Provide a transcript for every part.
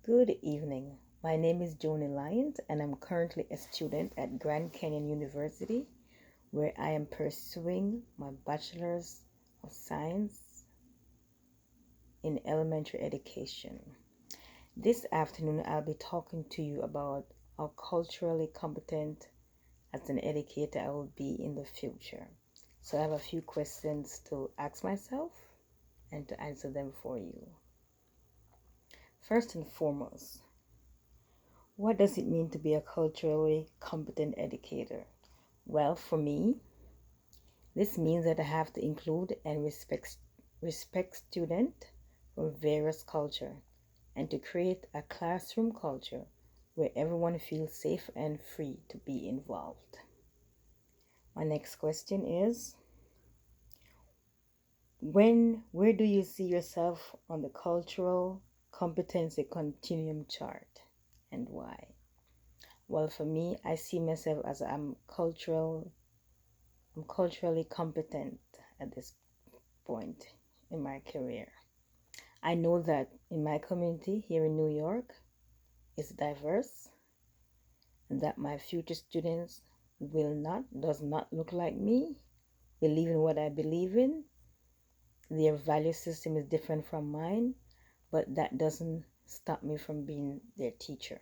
Good evening. My name is Joni Lyons, and I'm currently a student at Grand Canyon University, where I am pursuing my Bachelor's of Science in Elementary Education. This afternoon, I'll be talking to you about how culturally competent as an educator I will be in the future. So I have a few questions to ask myself and to answer them for you. First and foremost, what does it mean to be a culturally competent educator? Well, for me, this means that I have to include and respect students from various cultures and to create a classroom culture where everyone feels safe and free to be involved. My next question is, where do you see yourself on the cultural competency continuum chart and why? Well, for me, I see myself as I'm culturally competent at this point in my career. I know that in my community here in New York is diverse and that my future students does not look like me, believe in what I believe in. Their value system is different from mine, but that doesn't stop me from being their teacher.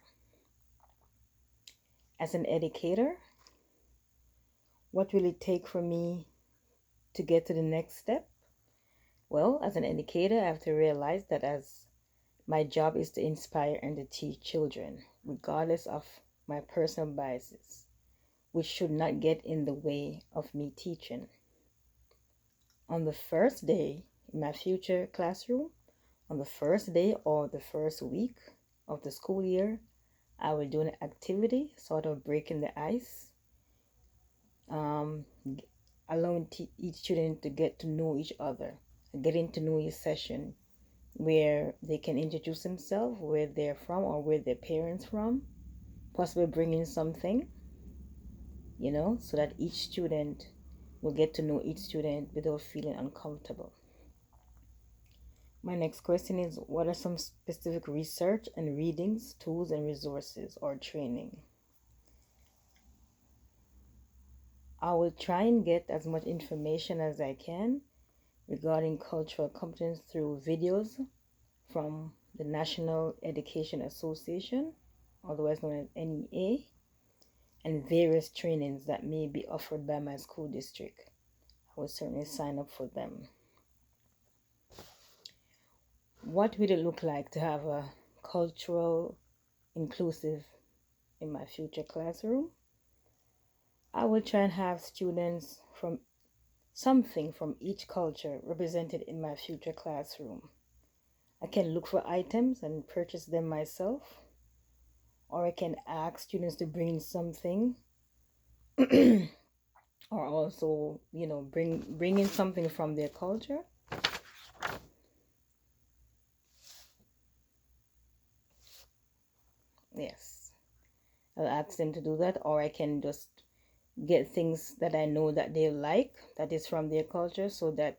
As an educator, what will it take for me to get to the next step? Well, as an educator, I have to realize that as my job is to inspire and to teach children, regardless of my personal biases, which should not get in the way of me teaching. On the first day in my future classroom, on the first day or the first week of the school year, I will do an activity, sort of breaking the ice, allowing each student to get to know each other, a getting to know you session where they can introduce themselves, where they're from or where their parents from, possibly bring in something, so that each student will get to know each student without feeling uncomfortable. My next question is, what are some specific research and readings, tools and resources or training? I will try and get as much information as I can regarding cultural competence through videos from the National Education Association, otherwise known as NEA, and various trainings that may be offered by my school district. I will certainly sign up for them. What would it look like to have a cultural inclusive in my future classroom? I will try and have students from each culture represented in my future classroom. I can look for items and purchase them myself, or I can ask students to bring something or also, bring in something from their culture. Yes, I'll ask them to do that, or I can just get things that I know that they like, that is from their culture, so that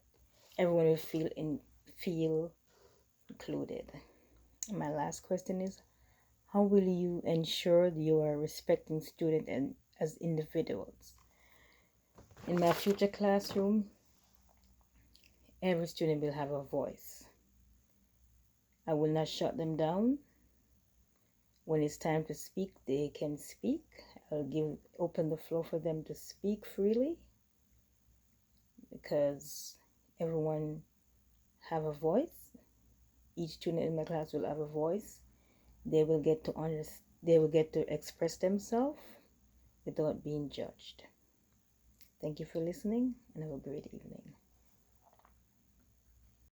everyone will feel included. My last question is, how will you ensure that you are respecting students and as individuals? In my future classroom, every student will have a voice. I will not shut them down. When it's time to speak, they can speak. I'll open the floor for them to speak freely, because everyone have a voice. Each student in my class will have a voice. They will get to express themselves without being judged. Thank you for listening and have a great evening.